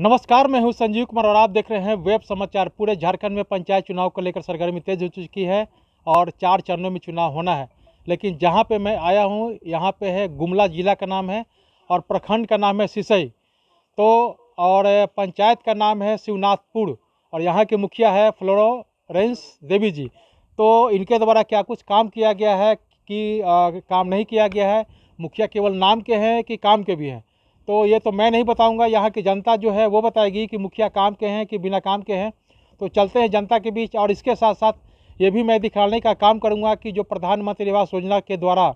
नमस्कार, मैं हूं संजीव कुमार और आप देख रहे हैं वेब समाचार। पूरे झारखंड में पंचायत चुनाव को लेकर सरगर्मी तेज हो चुकी है और 4 चरणों में चुनाव होना है। लेकिन जहां पे मैं आया हूं यहां पे है गुमला जिला का नाम है और प्रखंड का नाम है सिसई। तो और पंचायत का नाम है शिवनाथपुर और यहाँ के मुखिया है फ्लोरेंस देवी जी। तो इनके द्वारा क्या कुछ काम किया गया है कि काम नहीं किया गया है, मुखिया केवल नाम के हैं कि काम के भी हैं, तो ये तो मैं नहीं बताऊंगा, यहाँ की जनता जो है वो बताएगी कि मुखिया काम के हैं कि बिना काम के हैं। तो चलते हैं जनता के बीच और इसके साथ साथ ये भी मैं दिखाने का काम करूँगा कि जो प्रधानमंत्री आवास योजना के द्वारा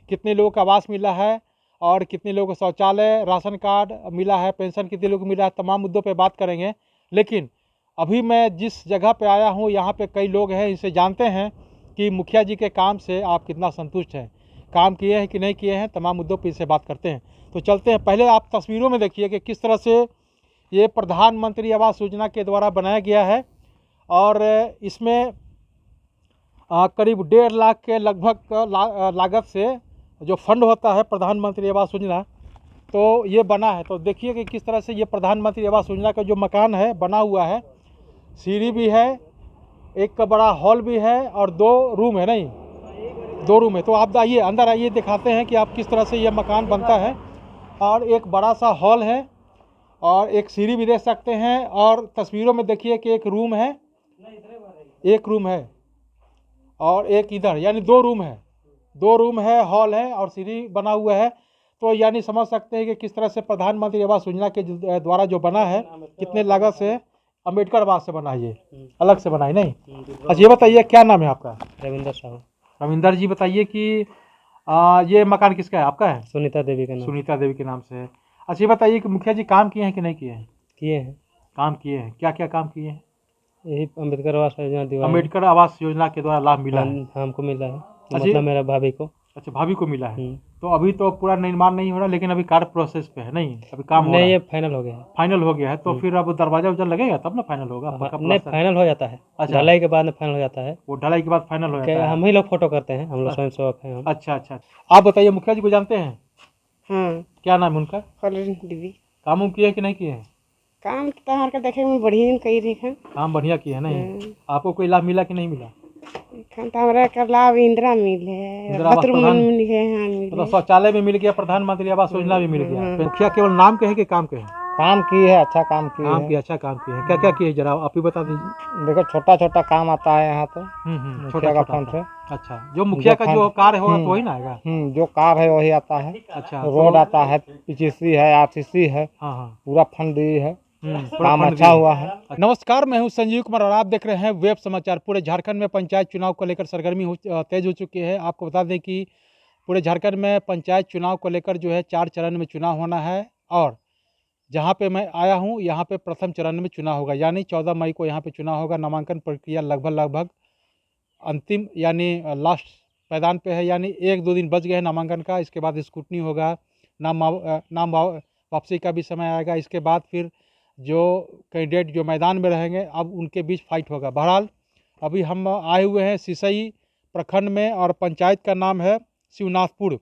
कितने लोगों को आवास मिला है और कितने लोगों को शौचालय, राशन कार्ड मिला है, पेंशन कितने लोगों को मिला है, तमाम मुद्दों पर बात करेंगे। लेकिन अभी मैं जिस जगह पर आया हूँ यहाँ पर कई लोग हैं, इनसे जानते हैं कि मुखिया जी के काम से आप कितना संतुष्ट हैं, काम किए हैं कि नहीं किए हैं, तमाम मुद्दों पर इससे बात करते हैं। तो चलते हैं। पहले आप तस्वीरों में देखिए कि किस तरह से ये प्रधानमंत्री आवास योजना के द्वारा बनाया गया है और इसमें करीब 1.5 लाख के लगभग लागत से जो फंड होता है प्रधानमंत्री आवास योजना, तो ये बना है। तो देखिए कि किस तरह से ये प्रधानमंत्री आवास योजना का जो मकान है बना हुआ है, सीढ़ी भी है, एक बड़ा हॉल भी है और 2 रूम है, नहीं 2 रूम है। तो आप आइए अंदर, आइए दिखाते हैं कि आप किस तरह से ये मकान बनता है। और एक बड़ा सा हॉल है और एक सीढ़ी भी देख सकते हैं और तस्वीरों में देखिए कि एक रूम है और एक इधर, यानी 2 रूम है, 2 रूम है, हॉल है और सीढ़ी बना हुआ है। तो यानी समझ सकते हैं कि किस तरह से प्रधानमंत्री आवास योजना के द्वारा जो बना है, कितने लागत से, अम्बेडकर आवास से बना है, ये अलग से बना है, नहीं। अच्छा, ये बताइए क्या नाम है आपका? रविंदर साहू। रविंदर जी, बताइए कि ये मकान किसका है? आपका है? सुनीता देवी का नाम। सुनीता देवी के नाम से है। अच्छा, ये बताइए कि मुखिया जी काम किए हैं कि नहीं किए हैं? किए हैं। काम किए हैं। क्या क्या काम किए हैं? यही अम्बेडकर आवास योजना दिवाई। अम्बेडकर आवास योजना के द्वारा लाभ मिला है? हमको मिला है, अच्छा, मतलब मेरा भाभी को। अच्छा, भाभी को मिला है। तो अभी तो पूरा निर्माण नहीं हो रहा, लेकिन अभी कार्य प्रोसेस पे है, नहीं अभी काम हो रहा है? नहीं, ये फाइनल हो गया है। फाइनल हो गया है। तो फिर अब दरवाजा उधर लगेगा तब ना फाइनल होगा? नहीं, फाइनल हो जाता है। अच्छा, ढलाई के बाद में फाइनल हो जाता है। वो ढलाई के बाद फाइनल हो जाता है। हम ही लोग फोटो करते हैं, हम लोग स्वयं सेवक हैं हम। अच्छा अच्छा, आप बताइए मुखिया जी को जानते हैं? हाँ, क्या नाम है उनका? दीदी काम किए कि नहीं किए हैं? काम तहार का देखे में बढ़िया कही रही है। काम बढ़िया किए हैं, नहीं? आपको कोई लाभ मिला कि नहीं मिला? हमरा का लाभ इंदिरा मिले, मिले हैं, मतलब शौचालय भी मिल गया, प्रधानमंत्री आवास योजना भी मिल गया। मुखिया केवल नाम के है कि काम के है? काम की है, अच्छा काम की है। काम किया, अच्छा काम किया है। क्या क्या किए जरा आप ही बता दीजिए। देखो, छोटा छोटा काम आता है यहाँ तो छोटा का छोटा फंड से। अच्छा, जो मुखिया का जो कार्य होगा तो वही ना आएगा? जो कार्य है वही आता है। अच्छा, रोड आता है, पीसीसी है, आरसीसी है, पूरा फंड है, काम अच्छा हुआ है। नमस्कार, मैं हूं संजीव कुमार और आप देख रहे हैं वेब समाचार। पूरे झारखंड में पंचायत चुनाव को लेकर सरगर्मी तेज हो चुकी है। आपको बता दें कि पूरे झारखंड में पंचायत चुनाव को लेकर जो है 4 चरण में चुनाव होना है और जहां पे मैं आया हूं यहाँ पे प्रथम चरण में चुनाव होगा, यानी 14 मई को यहाँ पे चुनाव होगा। नामांकन प्रक्रिया लगभग अंतिम यानी लास्ट मैदान पे है, यानी 1-2 दिन बच गए हैं नामांकन का। इसके बाद स्क्रूटनी होगा, नाम वापसी का भी समय आएगा। इसके बाद फिर जो कैंडिडेट जो मैदान में रहेंगे अब उनके बीच फाइट होगा। बहरहाल अभी हम आए हुए हैं सिसई प्रखंड में और पंचायत का नाम है शिवनाथपुर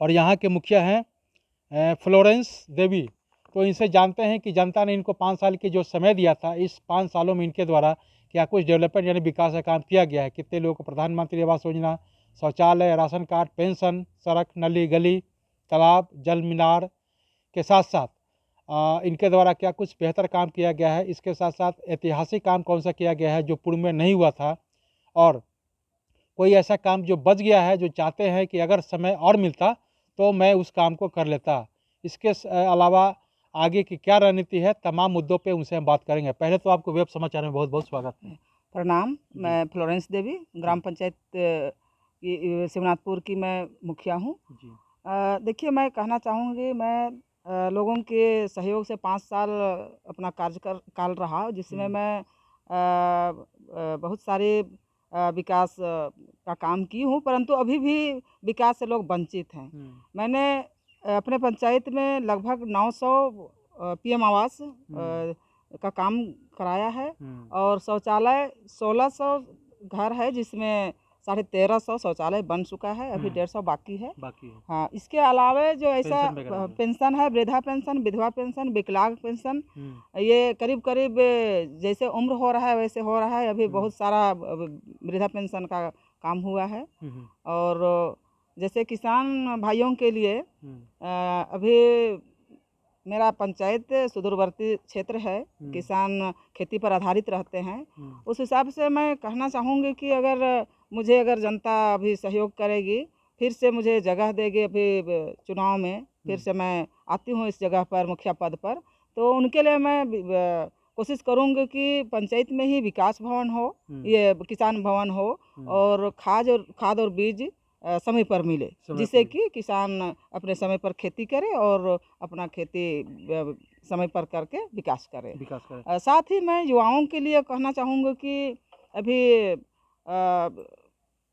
और यहाँ के मुखिया हैं फ्लोरेंस देवी। तो इनसे जानते हैं कि जनता ने इनको 5 साल के जो समय दिया था, इस 5 सालों में इनके द्वारा क्या कुछ डेवलपमेंट यानी विकास का काम किया गया है, कितने लोगों को प्रधानमंत्री आवास योजना, शौचालय, राशन कार्ड, पेंशन, सड़क, नली गली, तालाब, जल मीनार के साथ साथ इनके द्वारा क्या कुछ बेहतर काम किया गया है। इसके साथ साथ ऐतिहासिक काम कौन सा किया गया है जो पूर्व में नहीं हुआ था और कोई ऐसा काम जो बच गया है जो चाहते हैं कि अगर समय और मिलता तो मैं उस काम को कर लेता। इसके अलावा आगे की क्या रणनीति है, तमाम मुद्दों पे उनसे हम बात करेंगे। पहले तो आपको वेब समाचार में बहुत बहुत स्वागत है। प्रणाम, मैं फ्लोरेंस देवी, ग्राम पंचायत शिवनाथपुर की मैं मुखिया हूँ। देखिए, मैं कहना चाहूँगी, मैं लोगों के सहयोग से 5 साल अपना कार्यकाल रहा, जिसमें मैं बहुत सारे विकास का काम की हूँ, परंतु अभी भी विकास से लोग वंचित हैं। मैंने अपने पंचायत में लगभग 900 पीएम आवास का काम कराया है और शौचालय 1600 घर है, जिसमें 1350 शौचालय बन चुका है, अभी 150 बाकी है। बाकी है। हाँ, इसके अलावा जो ऐसा पेंशन वगैरह में? पेंशन है, वृद्धा पेंशन, विधवा पेंशन, विकलांग पेंशन, ये करीब करीब जैसे उम्र हो रहा है वैसे हो रहा है। अभी बहुत सारा वृद्धा पेंशन का काम हुआ है। और जैसे किसान भाइयों के लिए अभी मेरा पंचायत सुदूरवर्ती क्षेत्र है, किसान खेती पर आधारित रहते हैं। उस हिसाब से मैं कहना चाहूँगी कि अगर जनता अभी सहयोग करेगी, फिर से मुझे जगह देगी अभी चुनाव में, फिर से मैं आती हूँ इस जगह पर मुखिया पद पर, तो उनके लिए मैं कोशिश करूँगी कि पंचायत में ही विकास भवन हो, ये किसान भवन हो, और खाद और बीज समय पर मिले, जिससे कि किसान अपने समय पर खेती करे और अपना खेती समय पर करके विकास करे। साथ ही मैं युवाओं के लिए कहना चाहूँगी कि अभी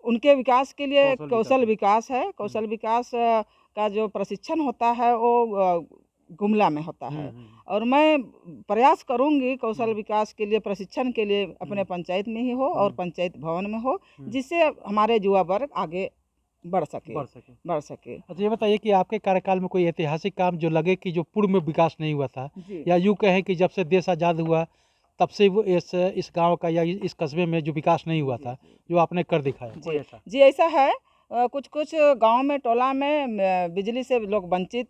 उनके विकास के लिए कौशल विकास है। कौशल विकास का जो प्रशिक्षण होता है वो गुमला में होता है, और मैं प्रयास करूंगी कौशल विकास के लिए, प्रशिक्षण के लिए अपने पंचायत में ही हो और पंचायत भवन में हो, जिससे हमारे युवा वर्ग आगे बढ़ सके। अच्छा, ये बताइए कि आपके कार्यकाल में कोई ऐतिहासिक काम जो लगे कि जो पूर्व में विकास नहीं हुआ था, या यूँ कहें कि जब से देश आज़ाद हुआ तब से वो इस गांव का या इस कस्बे में जो विकास नहीं हुआ था, जो आपने कर दिखाया? जी ऐसा है। कुछ गांव में, टोला में बिजली से लोग वंचित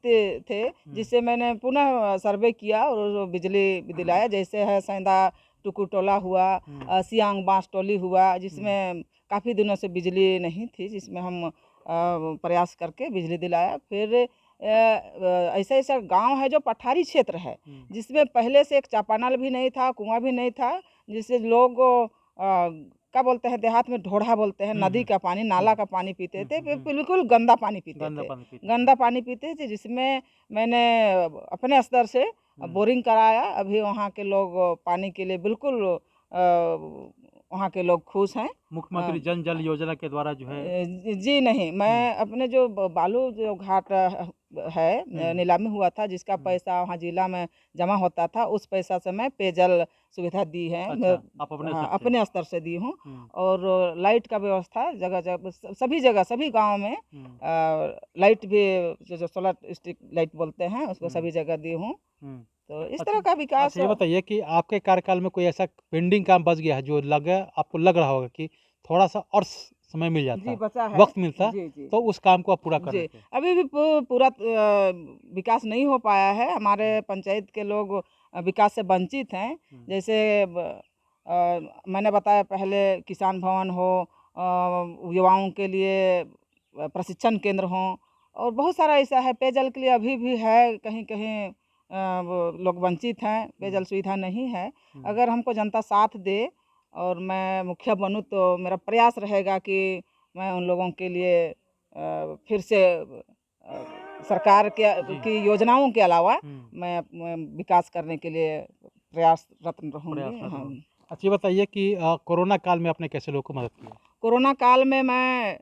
थे, जिससे मैंने पुनः सर्वे किया और बिजली दिलाया। जैसे है सेंधा टुकू टोला हुआ, सियांग बांस टोली हुआ, जिसमें काफ़ी दिनों से बिजली नहीं थी, जिसमें हम प्रयास करके बिजली दिलाया। फिर ऐसा गांव है जो पठारी क्षेत्र है, जिसमें पहले से एक चापानल भी नहीं था, कुआं भी नहीं था, जिससे लोग क्या बोलते हैं, देहात में ढोढ़ा बोलते हैं, नदी का पानी, नाला का पानी पीते थे, बिल्कुल गंदा पानी पीते थे, जिसमें मैंने अपने स्तर से बोरिंग कराया। अभी वहाँ के लोग पानी के लिए बिल्कुल वहाँ के लोग खुश हैं। मुख्यमंत्री जन जल योजना के द्वारा जो है? जी नहीं, मैं अपने जो बालू जो घाट है नीलामी हुआ था, जिसका पैसा वहाँ जिला में जमा होता था, उस पैसा से मैं पेयजल सुविधा दी है। अच्छा, आप अपने स्तर से दी हूँ। और लाइट का व्यवस्था जगह जगह, सभी जगह, सभी गांव में लाइट भी, जो सोलर स्ट्रीट लाइट बोलते हैं, उसको सभी जगह दी हूँ। तो इस तरह का विकास। अच्छा, ये बताइए कि आपके कार्यकाल में कोई ऐसा पेंडिंग काम बच गया है जो आपको लग रहा होगा कि थोड़ा सा और समय मिल जाता, बचा है, वक्त मिलता, तो उस काम को आप पूरा कर देते? अभी भी पूरा विकास नहीं हो पाया है। हमारे पंचायत के लोग विकास से वंचित हैं। जैसे मैंने बताया पहले, किसान भवन हो, युवाओं के लिए प्रशिक्षण केंद्र हो, और बहुत सारा ऐसा है। पेयजल के लिए अभी भी है, कहीं कहीं लोग वंचित हैं, पेयजल सुविधा नहीं है। अगर हमको जनता साथ दे और मैं मुखिया बनूं, तो मेरा प्रयास रहेगा कि मैं उन लोगों के लिए फिर से सरकार की योजनाओं के अलावा मैं विकास करने के लिए प्रयासरत रहूँगी। अच्छा, ये बताइए कि कोरोना काल में आपने कैसे लोगों को मदद की? कोरोना काल में मैं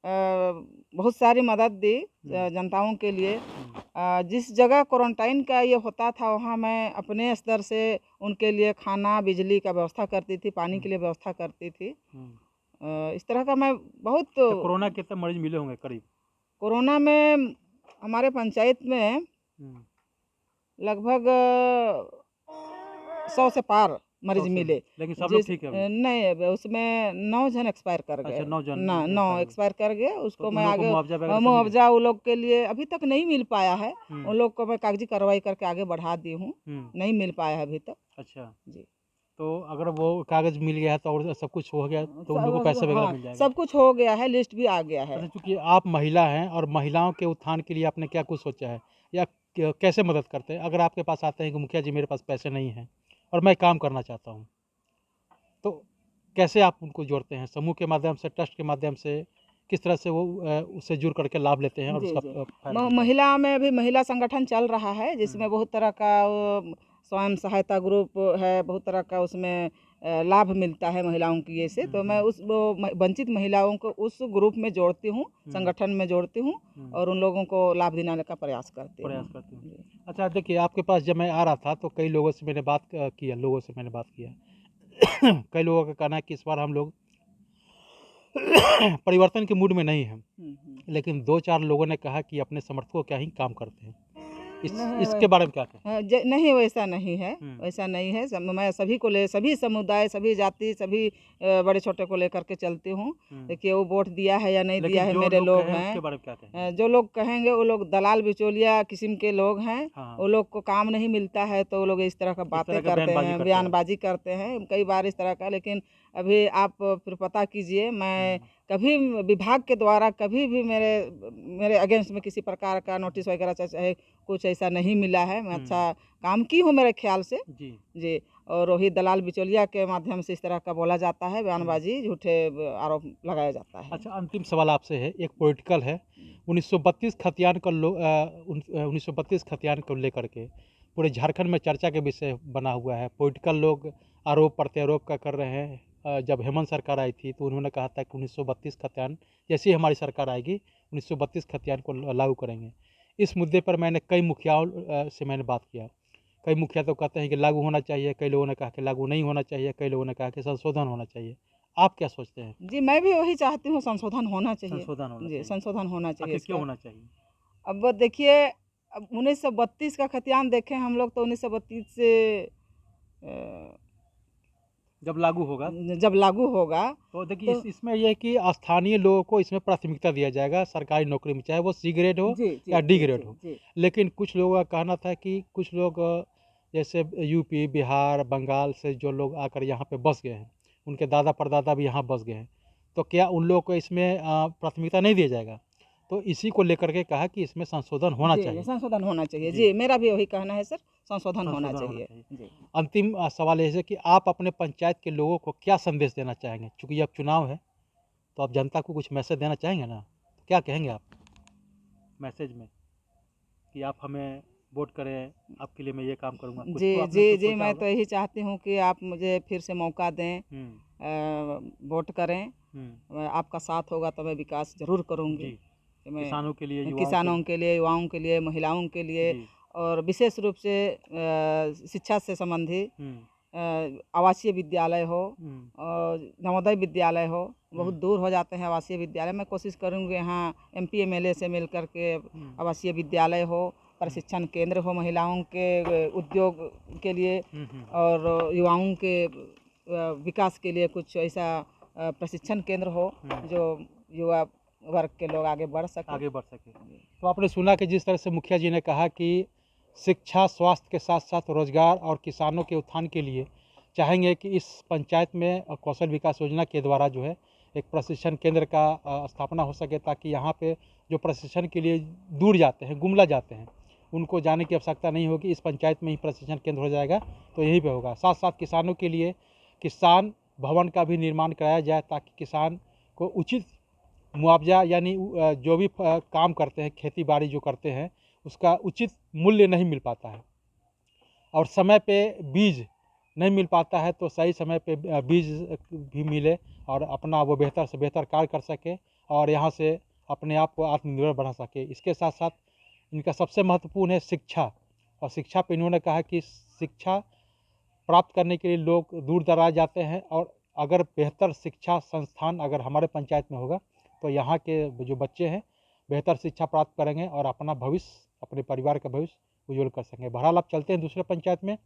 बहुत सारी मदद दी जनताओं के लिए। जिस जगह क्वारंटाइन का ये होता था, वहाँ मैं अपने स्तर से उनके लिए खाना, बिजली का व्यवस्था करती थी, पानी के लिए व्यवस्था करती थी। इस तरह का मैं बहुत। तो कोरोना के कितने मरीज मिले होंगे करीब? कोरोना में हमारे पंचायत में लगभग 100 से पार मरीज मिले, लेकिन सब लोग ठीक है? नहीं, उसमें 9 जन एक्सपायर कर गए। अच्छा, 9 जन 9 एक्सपायर कर गए। उसको मैं आगे मुआवजा वो लोग के लिए अभी तक नहीं मिल पाया है। उन लोग को मैं कागजी कार्रवाई करके आगे बढ़ा दी हूँ, नहीं मिल पाया है अभी तक। अच्छा जी, तो अगर वो कागज मिल गया है तो और सब कुछ हो गया, तो उन लोगों को पैसा वगैरह मिल जाएगा? सब कुछ हो गया है, लिस्ट भी आ गया है। अच्छा, चूँकि आप महिला हैं और महिलाओं के उत्थान के लिए आपने क्या कुछ सोचा है, या कैसे मदद करते हैं? अगर आपके पास आते हैं कि मुखिया जी मेरे पास पैसे नहीं हैं और मैं काम करना चाहता हूँ, तो कैसे आप उनको जोड़ते हैं? समूह के माध्यम से, ट्रस्ट के माध्यम से, किस तरह से वो उससे जुड़ करके लाभ लेते हैं? और उसका महिला में भी महिला संगठन चल रहा है, जिसमें बहुत तरह का स्वयं सहायता ग्रुप है, बहुत तरह का उसमें लाभ मिलता है महिलाओं की। ये से तो मैं उस वंचित महिलाओं को उस ग्रुप में जोड़ती हूँ, संगठन में जोड़ती हूँ, और उन लोगों को लाभ दिलाने का प्रयास करती हूँ। अच्छा, देखिए, आपके पास जब मैं आ रहा था तो कई लोगों से मैंने बात किया, कई लोगों का कहना है कि इस बार हम लोग परिवर्तन के मूड में नहीं है, हम्म। लेकिन 2-4 लोगों ने कहा कि अपने समर्थकों क्या ही काम करते हैं। नहीं, इसके बारे में क्या कहें? नहीं वैसा नहीं है, हम्म। वैसा नहीं है। मैं सभी को ले, सभी समुदाय, सभी जाति, सभी बड़े छोटे को लेकर के चलती हूँ। देखिए वो वोट दिया है या नहीं दिया है, जो मेरे लोग कहें, हैं। उसके बारे में क्या कहें? जो लोग कहेंगे वो लोग दलाल बिचौलिया किस्म के लोग हैं। हाँ। वो लोग को काम नहीं मिलता है तो वो लोग इस तरह का बातें तरह का करते बयानबाजी हैं, करते हैं। बयानबाजी करते हैं कई बार इस तरह का। लेकिन अभी आप फिर पता कीजिए, मैं कभी विभाग के द्वारा कभी भी मेरे अगेंस्ट में किसी प्रकार का नोटिस वगैरह चाहे कुछ ऐसा नहीं मिला है। मैं अच्छा काम की हूँ मेरे ख्याल से जी। और वही दलाल बिचौलिया के माध्यम से इस तरह का बोला जाता है, बयानबाजी, झूठे आरोप लगाया जाता है। अच्छा, अंतिम सवाल आपसे है, एक पॉलिटिकल है। 1932 खतियान का 1932 खतियान को लेकर के पूरे झारखंड में चर्चा के विषय बना हुआ है। पॉलिटिकल लोग आरोप प्रत्यारोप का कर रहे हैं। जब हेमंत सरकार आई थी तो उन्होंने कहा था कि 1932 खतियान, जैसे ही हमारी सरकार आएगी 1932 खतियान को लागू करेंगे। इस मुद्दे पर मैंने कई मुखियाओं से मैंने बात किया। कई मुखिया तो कहते हैं कि लागू होना चाहिए, कई लोगों ने कहा कि लागू नहीं होना चाहिए, कई लोगों ने कहा कि संशोधन होना चाहिए। आप क्या सोचते हैं? जी, मैं भी वही चाहती हूँ, संशोधन होना चाहिए। संशोधन होना जी, चाहिए। संशोधन होना चाहिए। आखिर क्यों होना चाहिए? अब देखिए, अब 1932 का खतियान देखें हम लोग तो 1932 से जब लागू होगा जब लागू होगा तो देखिए इसमें यह है कि स्थानीय लोगों को इसमें प्राथमिकता दिया जाएगा सरकारी नौकरी में, चाहे वो सी ग्रेड हो या डी ग्रेड हो। लेकिन कुछ लोगों का कहना था कि कुछ लोग जैसे यूपी, बिहार, बंगाल से जो लोग आकर यहाँ पे बस गए हैं, उनके दादा परदादा भी यहाँ बस गए हैं, तो क्या उन लोगों को इसमें प्राथमिकता नहीं दिया जाएगा? तो इसी को लेकर के कहा कि इसमें संशोधन होना चाहिए। संशोधन होना चाहिए जी, मेरा भी वही कहना है सर, संशोधन होना चाहिए जी। अंतिम सवाल ये है कि आप अपने पंचायत के लोगों को क्या संदेश देना चाहेंगे? चूँकि अब चुनाव है तो आप जनता को कुछ मैसेज देना चाहेंगे ना, क्या कहेंगे आप मैसेज में कि आप हमें वोट करें, आपके लिए मैं ये काम करूँगा? जी, मैं तो यही चाहती हूँ कि आप मुझे फिर से मौका दें, वोट करें। आपका साथ होगा तो मैं विकास जरूर करूँगी। किसानों के लिए, युवाओं के लिए, महिलाओं के लिए, और विशेष रूप से शिक्षा से संबंधित आवासीय विद्यालय हो और नवोदय विद्यालय हो। बहुत दूर हो जाते हैं आवासीय विद्यालय। मैं कोशिश करूँगी यहाँ MP MLA से मिल कर के आवासीय विद्यालय हो, प्रशिक्षण केंद्र हो महिलाओं के उद्योग के लिए और युवाओं के विकास के लिए कुछ ऐसा प्रशिक्षण केंद्र हो जो युवा वर्ग के लोग आगे बढ़ सके। तो आपने सुना कि जिस तरह से मुखिया जी ने कहा कि शिक्षा, स्वास्थ्य के साथ साथ रोजगार और किसानों के उत्थान के लिए चाहेंगे कि इस पंचायत में कौशल विकास योजना के द्वारा जो है एक प्रशिक्षण केंद्र का स्थापना हो सके, ताकि यहाँ पे जो प्रशिक्षण के लिए दूर जाते हैं, गुमला जाते हैं, उनको जाने की आवश्यकता नहीं होगी। इस पंचायत में ही प्रशिक्षण केंद्र हो जाएगा तो यहीं पे होगा। साथ साथ किसानों के लिए किसान भवन का भी निर्माण कराया जाए, ताकि किसान को उचित मुआवजा, यानी जो भी काम करते हैं, खेती बाड़ी जो करते हैं, उसका उचित मूल्य नहीं मिल पाता है और समय पे बीज नहीं मिल पाता है, तो सही समय पे बीज भी मिले और अपना वो बेहतर से बेहतर कार्य कर सके और यहाँ से अपने आप को आत्मनिर्भर बना सके। इसके साथ साथ इनका सबसे महत्वपूर्ण है शिक्षा, और शिक्षा पे इन्होंने कहा कि शिक्षा प्राप्त करने के लिए लोग दूर दराज जाते हैं, और अगर बेहतर शिक्षा संस्थान अगर हमारे पंचायत में होगा तो यहाँ के जो बच्चे हैं बेहतर शिक्षा प्राप्त करेंगे और अपना भविष्य, अपने परिवार का भविष्य उज्जवल कर सकेंगे। बहरहाल आप चलते हैं दूसरे पंचायत में,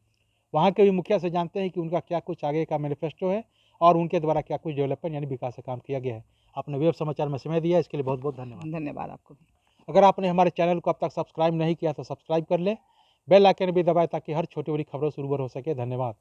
वहाँ के भी मुखिया से जानते हैं कि उनका क्या कुछ आगे का मैनिफेस्टो है और उनके द्वारा क्या कुछ डेवलपमेंट यानी विकास का काम किया गया है। आपने वेब समाचार में समय दिया, इसके लिए बहुत बहुत धन्यवाद। धन्यवाद आपको भी। अगर आपने हमारे चैनल को अब तक सब्सक्राइब नहीं किया तो सब्सक्राइब कर ले, बेल आइकन भी दबाएं ताकि हर छोटी बड़ी खबरों से रूबरू हो सके। धन्यवाद।